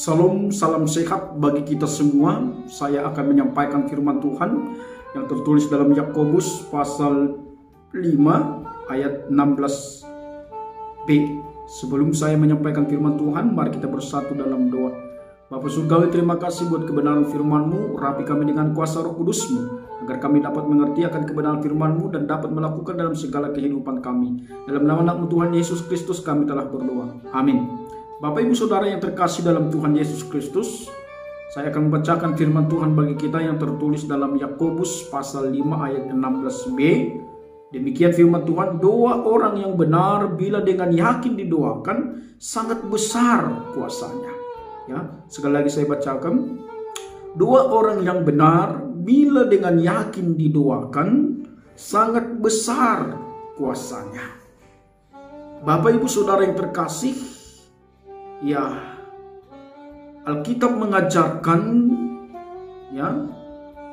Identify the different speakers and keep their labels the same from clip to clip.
Speaker 1: Salam, salam sehat bagi kita semua. Saya akan menyampaikan firman Tuhan yang tertulis dalam Yakobus pasal 5 ayat 16b. Sebelum saya menyampaikan firman Tuhan, mari kita bersatu dalam doa. Bapa Surgawi, terima kasih buat kebenaran firman-Mu. Rapi kami dengan kuasa Roh Kudus-Mu, agar kami dapat mengerti akan kebenaran firman-Mu dan dapat melakukan dalam segala kehidupan kami. Dalam nama anak-Mu Tuhan Yesus Kristus kami telah berdoa. Amin. Bapak Ibu Saudara yang terkasih dalam Tuhan Yesus Kristus, saya akan membacakan firman Tuhan bagi kita yang tertulis dalam Yakobus pasal 5 ayat 16b. Demikian firman Tuhan, doa orang yang benar bila dengan yakin didoakan sangat besar kuasanya. Ya, sekali lagi saya bacakan. Doa orang yang benar bila dengan yakin didoakan sangat besar kuasanya. Bapak Ibu Saudara yang terkasih, ya, Alkitab mengajarkan, ya,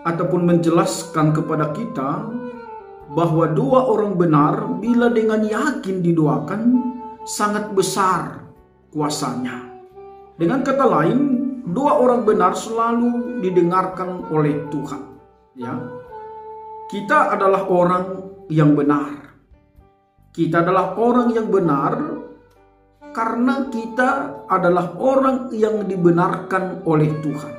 Speaker 1: ataupun menjelaskan kepada kita bahwa doa orang benar bila dengan yakin didoakan sangat besar kuasanya. Dengan kata lain, doa orang benar selalu didengarkan oleh Tuhan. Ya, kita adalah orang yang benar. Kita adalah orang yang benar karena kita adalah orang yang dibenarkan oleh Tuhan.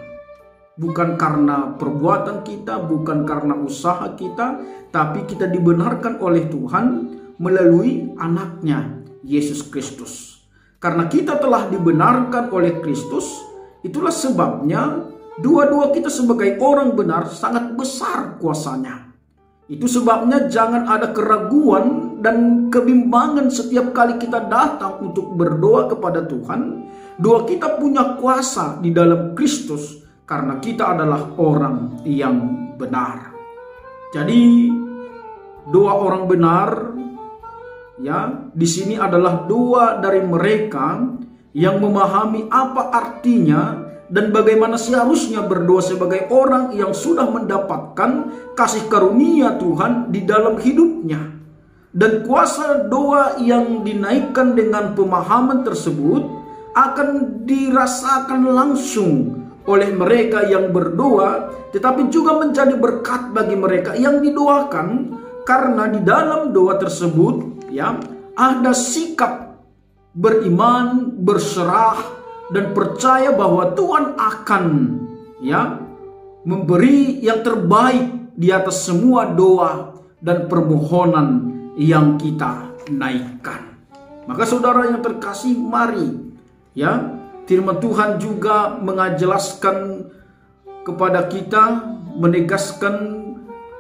Speaker 1: Bukan karena perbuatan kita, bukan karena usaha kita, tapi kita dibenarkan oleh Tuhan melalui anaknya, Yesus Kristus. Karena kita telah dibenarkan oleh Kristus, itulah sebabnya dua-dua kita sebagai orang benar sangat besar kuasanya. Itu sebabnya jangan ada keraguan dan kebimbangan setiap kali kita datang untuk berdoa kepada Tuhan. Doa kita punya kuasa di dalam Kristus karena kita adalah orang yang benar. Jadi doa orang benar, ya, di sini adalah doa dari mereka yang memahami apa artinya dan bagaimana seharusnya berdoa sebagai orang yang sudah mendapatkan kasih karunia Tuhan di dalam hidupnya. Dan kuasa doa yang dinaikkan dengan pemahaman tersebut akan dirasakan langsung oleh mereka yang berdoa, tetapi juga menjadi berkat bagi mereka yang didoakan, karena di dalam doa tersebut, ya, ada sikap beriman, berserah, dan percaya bahwa Tuhan akan, ya, memberi yang terbaik di atas semua doa dan permohonan yang kita naikkan. Maka saudara yang terkasih, mari, ya, firman Tuhan juga menjelaskan kepada kita, menegaskan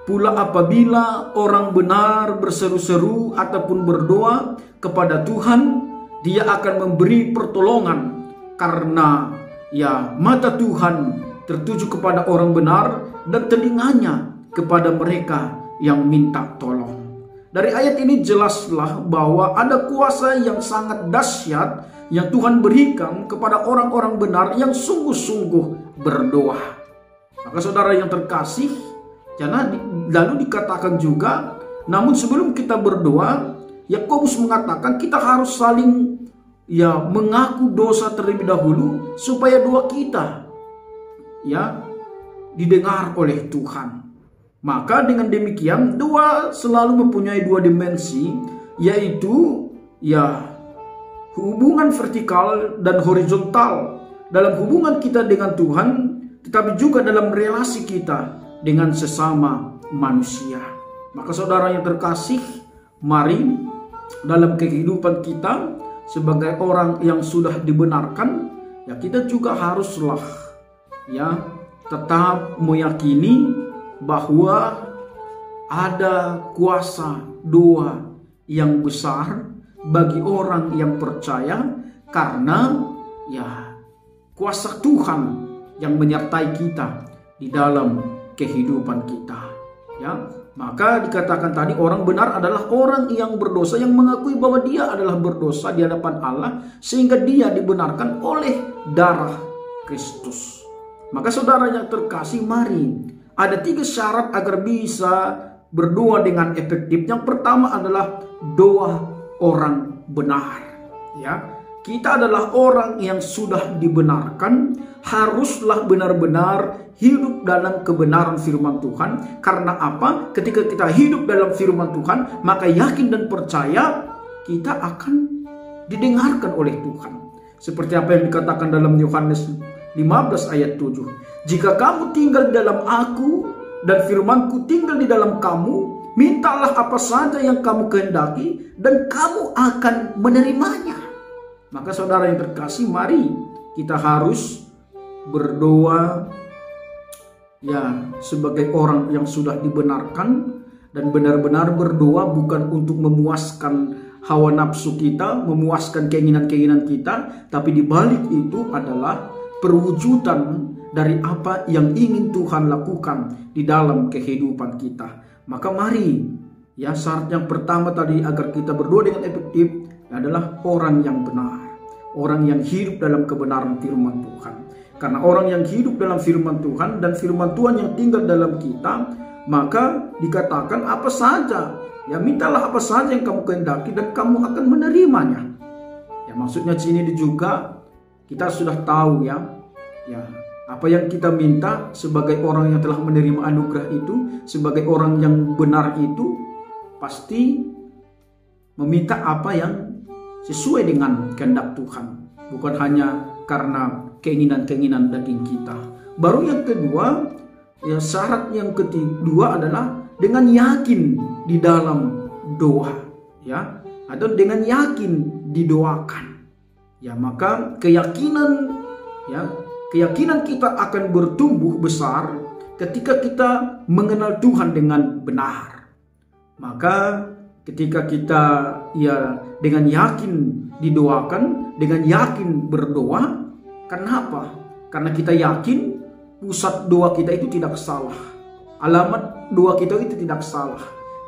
Speaker 1: pula apabila orang benar berseru-seru ataupun berdoa kepada Tuhan, Dia akan memberi pertolongan. Karena, ya, mata Tuhan tertuju kepada orang benar dan telinganya kepada mereka yang minta tolong. Dari ayat ini jelaslah bahwa ada kuasa yang sangat dahsyat yang Tuhan berikan kepada orang-orang benar yang sungguh-sungguh berdoa. Maka saudara yang terkasih, lalu dikatakan juga, namun sebelum kita berdoa, Yakobus mengatakan kita harus saling, ya, mengaku dosa terlebih dahulu supaya doa kita, ya, didengar oleh Tuhan. Maka dengan demikian doa selalu mempunyai dua dimensi, yaitu, ya, hubungan vertikal dan horizontal dalam hubungan kita dengan Tuhan, tetapi juga dalam relasi kita dengan sesama manusia. Maka saudara yang terkasih, mari dalam kehidupan kita sebagai orang yang sudah dibenarkan, ya, kita juga haruslah, ya, tetap meyakini bahwa ada kuasa doa yang besar bagi orang yang percaya, karena, ya, kuasa Tuhan yang menyertai kita di dalam kehidupan kita, ya. Maka dikatakan tadi orang benar adalah orang yang berdosa, yang mengakui bahwa dia adalah berdosa di hadapan Allah, sehingga dia dibenarkan oleh darah Kristus. Maka saudara yang terkasih, mari, ada 3 syarat agar bisa berdoa dengan efektif. Yang pertama adalah doa orang benar. Ya, kita adalah orang yang sudah dibenarkan, haruslah benar-benar hidup dalam kebenaran firman Tuhan. Karena apa? Ketika kita hidup dalam firman Tuhan, maka yakin dan percaya kita akan didengarkan oleh Tuhan. Seperti apa yang dikatakan dalam Yohanes 15 ayat 7. Jika kamu tinggal di dalam aku dan firmanku tinggal di dalam kamu, mintalah apa saja yang kamu kehendaki dan kamu akan menerimanya. Maka saudara yang terkasih, mari kita harus berdoa sebagai orang yang sudah dibenarkan, dan benar-benar berdoa bukan untuk memuaskan hawa nafsu kita, memuaskan keinginan-keinginan kita, tapi di balik itu adalah perwujudan dari apa yang ingin Tuhan lakukan di dalam kehidupan kita. Maka mari, syarat yang pertama tadi agar kita berdoa dengan efektif adalah orang yang benar, orang yang hidup dalam kebenaran firman Tuhan. Karena orang yang hidup dalam firman Tuhan dan firman Tuhan yang tinggal dalam kita, maka dikatakan apa saja, mintalah apa saja yang kamu kehendaki dan kamu akan menerimanya. Maksudnya sini juga kita sudah tahu apa yang kita minta sebagai orang yang telah menerima anugerah itu, sebagai orang yang benar itu, pasti meminta apa yang sesuai dengan kehendak Tuhan, bukan hanya karena keinginan-keinginan daging kita. Baru yang kedua, syarat yang kedua adalah dengan yakin di dalam doa, atau dengan yakin didoakan. Maka keyakinan kita akan bertumbuh besar ketika kita mengenal Tuhan dengan benar. Maka ketika kita dengan yakin didoakan, dengan yakin berdoa, kenapa? Karena kita yakin pusat doa kita itu tidak salah, alamat doa kita itu tidak salah,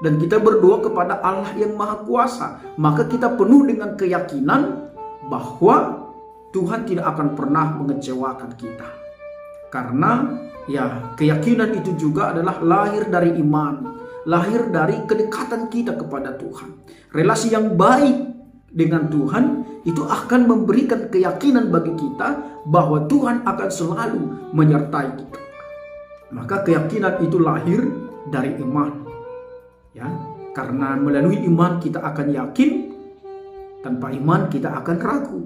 Speaker 1: dan kita berdoa kepada Allah yang Maha Kuasa. Maka kita penuh dengan keyakinan bahwa Tuhan tidak akan pernah mengecewakan kita. Karena keyakinan itu juga adalah lahir dari iman, lahir dari kedekatan kita kepada Tuhan. Relasi yang baik dengan Tuhan itu akan memberikan keyakinan bagi kita bahwa Tuhan akan selalu menyertai kita. Maka keyakinan itu lahir dari iman. Karena melalui iman kita akan yakin, tanpa iman kita akan ragu.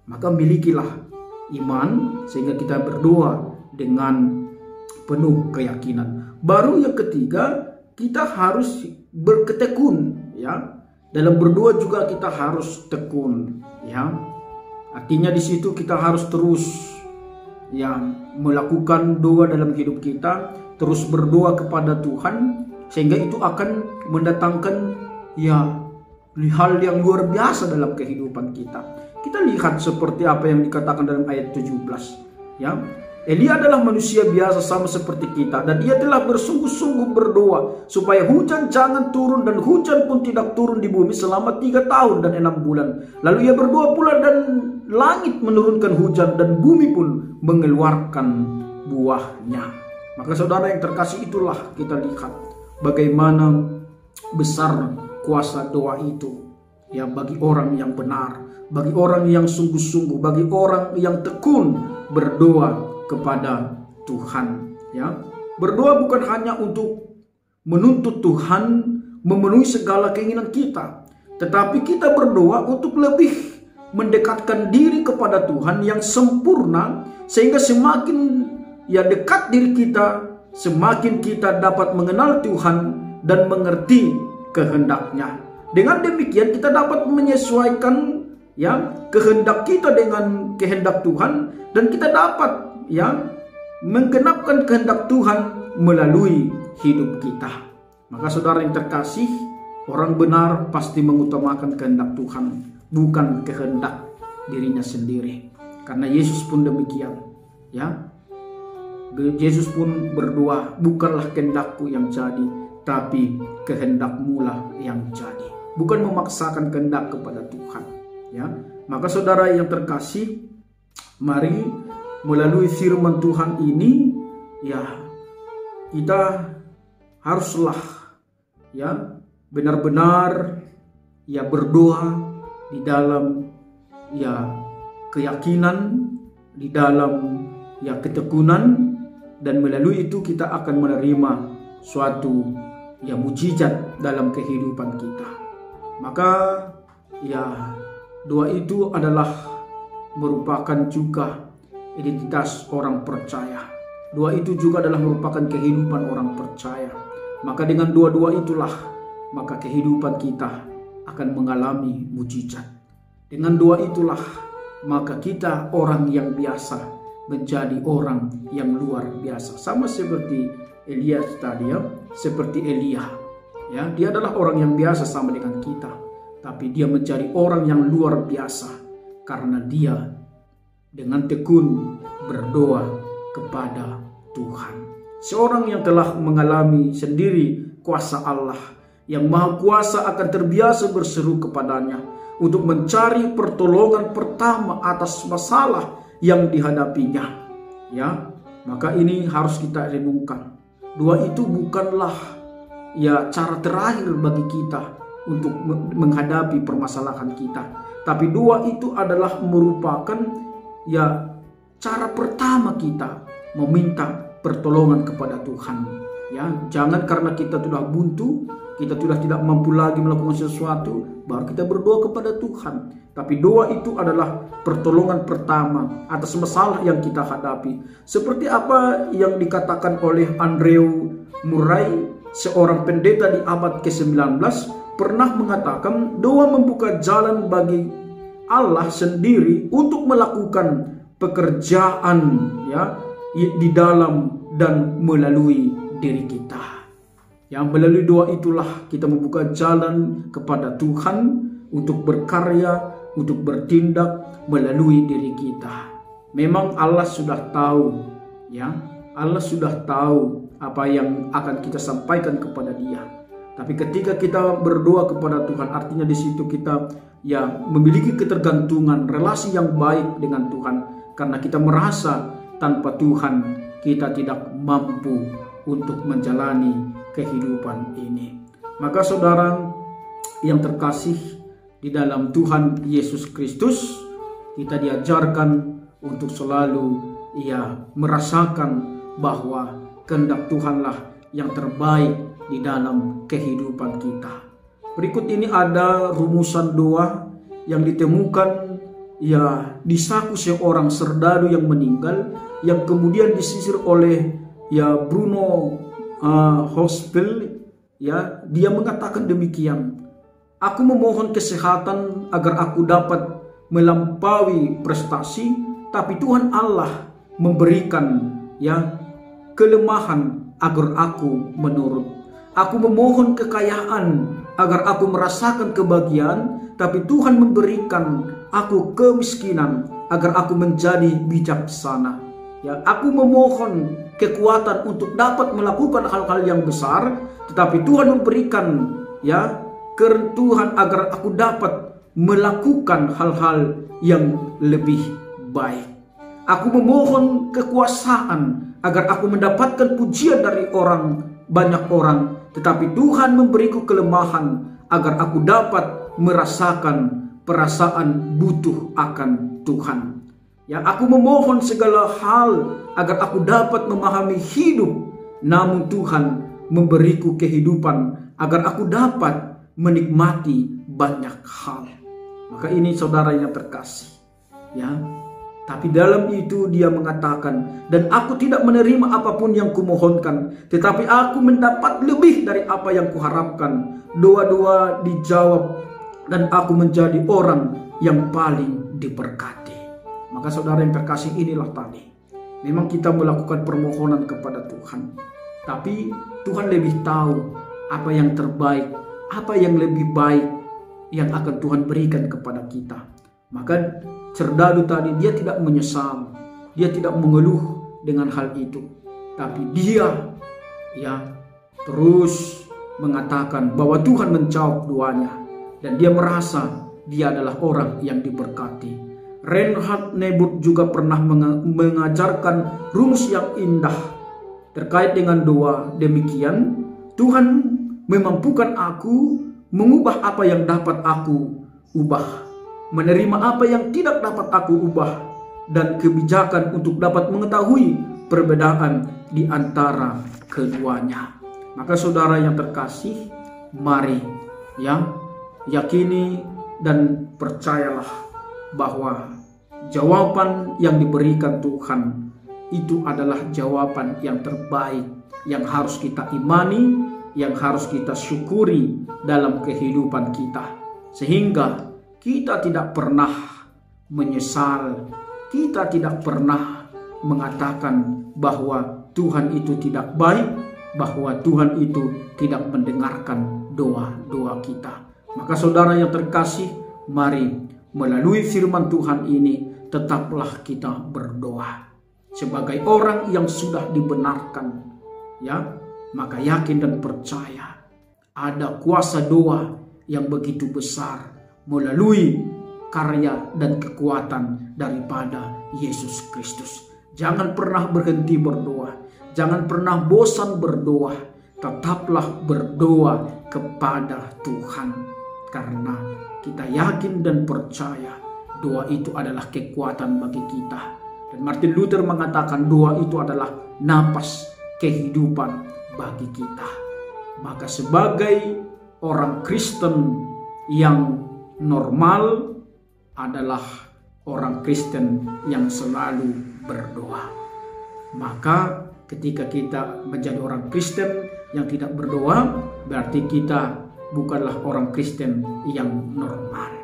Speaker 1: Maka milikilah iman sehingga kita berdoa dengan penuh keyakinan. Baru yang ketiga, kita harus bertekun. Dalam berdoa juga kita harus tekun. Artinya di situ kita harus terus melakukan doa dalam hidup kita, terus berdoa kepada Tuhan, sehingga itu akan mendatangkan hal yang luar biasa dalam kehidupan kita. Kita lihat seperti apa yang dikatakan dalam ayat 17. Elia adalah manusia biasa sama seperti kita, dan ia telah bersungguh-sungguh berdoa supaya hujan jangan turun, dan hujan pun tidak turun di bumi selama 3 tahun dan 6 bulan. Lalu ia berdoa pula dan langit menurunkan hujan dan bumi pun mengeluarkan buahnya. Maka saudara yang terkasih, itulah kita lihat bagaimana besar kuasa doa itu bagi orang yang benar, bagi orang yang sungguh-sungguh, bagi orang yang tekun berdoa kepada Tuhan. Berdoa bukan hanya untuk menuntut Tuhan memenuhi segala keinginan kita, tetapi kita berdoa untuk lebih mendekatkan diri kepada Tuhan yang sempurna, sehingga semakin dekat diri kita, semakin kita dapat mengenal Tuhan dan mengerti kehendak-Nya. Dengan demikian kita dapat menyesuaikan kehendak kita dengan kehendak Tuhan, dan kita dapat menggenapkan kehendak Tuhan melalui hidup kita. Maka saudara yang terkasih, orang benar pasti mengutamakan kehendak Tuhan, bukan kehendak dirinya sendiri. Karena Yesus pun demikian. Yesus pun berdoa, bukanlah kehendakku yang jadi, tapi kehendak-Mu lah yang jadi. Bukan memaksakan kehendak kepada Tuhan. Maka saudara yang terkasih, mari melalui firman Tuhan ini kita haruslah benar-benar berdoa di dalam keyakinan, di dalam ketekunan, dan melalui itu kita akan menerima suatu mujizat dalam kehidupan kita. Maka doa itu adalah merupakan juga identitas orang percaya. Doa itu juga adalah merupakan kehidupan orang percaya. Maka dengan doa-doa itulah maka kehidupan kita akan mengalami mujizat. Dengan doa itulah maka kita orang yang biasa menjadi orang yang luar biasa. Sama seperti Elia tadi seperti Elia. Dia adalah orang yang biasa sama dengan kita, tapi dia menjadi orang yang luar biasa karena dia dengan tekun berdoa kepada Tuhan. Seorang yang telah mengalami sendiri kuasa Allah yang maha kuasa akan terbiasa berseru kepadanya untuk mencari pertolongan pertama atas masalah yang dihadapinya. Maka ini harus kita renungkan. Doa itu bukanlah cara terakhir bagi kita untuk menghadapi permasalahan kita, tapi doa itu adalah merupakan cara pertama kita meminta pertolongan kepada Tuhan. Jangan karena kita sudah buntu, kita sudah tidak mampu lagi melakukan sesuatu, baru kita berdoa kepada Tuhan. Tapi doa itu adalah pertolongan pertama atas masalah yang kita hadapi. Seperti apa yang dikatakan oleh Andrew Murray, seorang pendeta di abad ke-19, pernah mengatakan doa membuka jalan bagi Allah sendiri untuk melakukan pekerjaan di dalam dan melalui diri kita. Melalui doa itulah kita membuka jalan kepada Tuhan untuk berkarya, untuk bertindak melalui diri kita. Memang Allah sudah tahu, Allah sudah tahu apa yang akan kita sampaikan kepada Dia. Tapi ketika kita berdoa kepada Tuhan, artinya di situ kita memiliki ketergantungan, relasi yang baik dengan Tuhan, karena kita merasa tanpa Tuhan kita tidak mampu untuk menjalani kehidupan ini. Maka saudara yang terkasih di dalam Tuhan Yesus Kristus, kita diajarkan untuk selalu merasakan bahwa kehendak Tuhanlah yang terbaik di dalam kehidupan kita. Berikut ini ada rumusan doa yang ditemukan di saku seorang serdadu yang meninggal, yang kemudian disisir oleh Bruno Hospel. Dia mengatakan demikian: aku memohon kesehatan agar aku dapat melampaui prestasi, tapi Tuhan Allah memberikan kelemahan agar aku menurut. Aku memohon kekayaan agar aku merasakan kebahagiaan, tapi Tuhan memberikan aku kemiskinan agar aku menjadi bijaksana. Aku memohon kekuatan untuk dapat melakukan hal-hal yang besar, tetapi Tuhan memberikan kerentuhan agar aku dapat melakukan hal-hal yang lebih baik. Aku memohon kekuasaan agar aku mendapatkan pujian dari banyak orang, tetapi Tuhan memberiku kelemahan agar aku dapat merasakan perasaan butuh akan Tuhan. Aku memohon segala hal agar aku dapat memahami hidup, namun Tuhan memberiku kehidupan agar aku dapat menikmati banyak hal. Maka ini saudara yang terkasih, tapi dalam itu dia mengatakan, dan aku tidak menerima apapun yang kumohonkan, tetapi aku mendapat lebih dari apa yang kuharapkan. Doa-doa dijawab dan aku menjadi orang yang paling diberkati. Maka saudara yang terkasih, inilah tadi. Memang kita melakukan permohonan kepada Tuhan, tapi Tuhan lebih tahu apa yang terbaik, apa yang lebih baik yang akan Tuhan berikan kepada kita. Maka serdadu tadi dia tidak menyesal, dia tidak mengeluh dengan hal itu, tapi dia terus mengatakan bahwa Tuhan menjawab doanya dan dia merasa dia adalah orang yang diberkati. Reinhard Niebuhr juga pernah mengajarkan rumus yang indah terkait dengan doa demikian: Tuhan memampukan aku mengubah apa yang dapat aku ubah. menerima apa yang tidak dapat aku ubah, dan kebijakan untuk dapat mengetahui perbedaan di antara keduanya. Maka saudara yang terkasih, mari yakini dan percayalah bahwa jawaban yang diberikan Tuhan itu adalah jawaban yang terbaik, yang harus kita imani, yang harus kita syukuri dalam kehidupan kita, sehingga kita tidak pernah menyesal, kita tidak pernah mengatakan bahwa Tuhan itu tidak baik, bahwa Tuhan itu tidak mendengarkan doa-doa kita. Maka saudara yang terkasih, mari melalui firman Tuhan ini tetaplah kita berdoa. Sebagai orang yang sudah dibenarkan, maka yakin dan percaya ada kuasa doa yang begitu besar melalui karya dan kekuatan daripada Yesus Kristus. Jangan pernah berhenti berdoa, jangan pernah bosan berdoa, tetaplah berdoa kepada Tuhan, karena kita yakin dan percaya doa itu adalah kekuatan bagi kita. Dan Martin Luther mengatakan doa itu adalah napas kehidupan bagi kita. Maka sebagai orang Kristen yang normal adalah orang Kristen yang selalu berdoa. Maka ketika kita menjadi orang Kristen yang tidak berdoa, berarti kita bukanlah orang Kristen yang normal.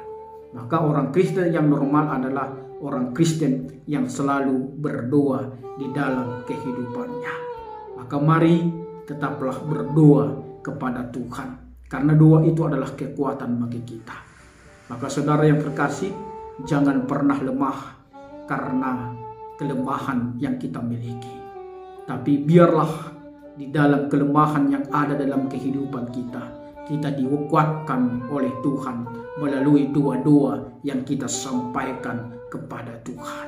Speaker 1: Maka orang Kristen yang normal adalah orang Kristen yang selalu berdoa di dalam kehidupannya. Maka mari tetaplah berdoa kepada Tuhan, karena doa itu adalah kekuatan bagi kita. Maka saudara yang terkasih, jangan pernah lemah karena kelemahan yang kita miliki. Tapi biarlah di dalam kelemahan yang ada dalam kehidupan kita, kita dikuatkan oleh Tuhan melalui doa-doa yang kita sampaikan kepada Tuhan.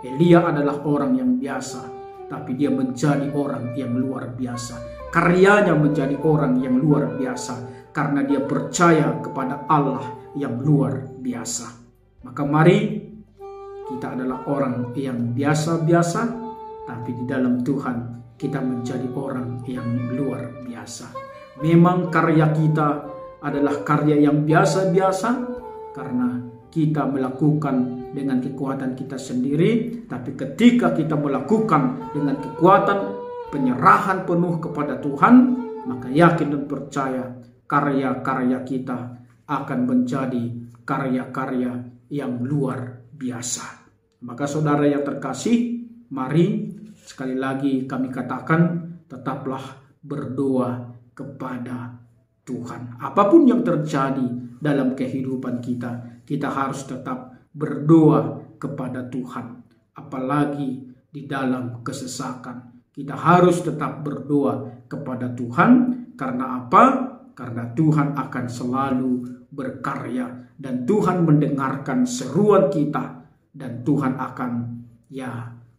Speaker 1: Elia adalah orang yang biasa, tapi dia menjadi orang yang luar biasa. Karyanya menjadi orang yang luar biasa karena dia percaya kepada Allah yang luar biasa. Maka mari kita adalah orang yang biasa-biasa, tapi di dalam Tuhan kita menjadi orang yang luar biasa. Memang karya kita adalah karya yang biasa-biasa karena kita melakukan dengan kekuatan kita sendiri, tapi ketika kita melakukan dengan kekuatan penyerahan penuh kepada Tuhan, maka yakin dan percaya karya-karya kita akan menjadi karya-karya yang luar biasa. Maka saudara yang terkasih, mari sekali lagi kami katakan, tetaplah berdoa kepada Tuhan. Apapun yang terjadi dalam kehidupan kita, kita harus tetap berdoa kepada Tuhan. Apalagi di dalam kesesakan, kita harus tetap berdoa kepada Tuhan. Karena apa? Karena Tuhan akan selalu berkarya dan Tuhan mendengarkan seruan kita, dan Tuhan akan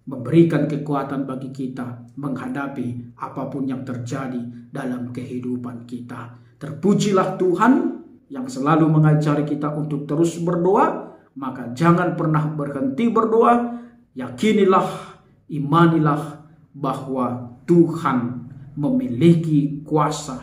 Speaker 1: memberikan kekuatan bagi kita menghadapi apapun yang terjadi dalam kehidupan kita. Terpujilah Tuhan yang selalu mengajari kita untuk terus berdoa. Maka jangan pernah berhenti berdoa. Yakinilah, imanilah bahwa Tuhan memiliki kuasa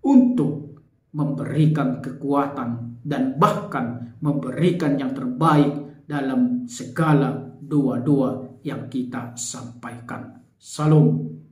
Speaker 1: untuk memberikan kekuatan dan bahkan memberikan yang terbaik dalam segala doa-doa yang kita sampaikan. Salam.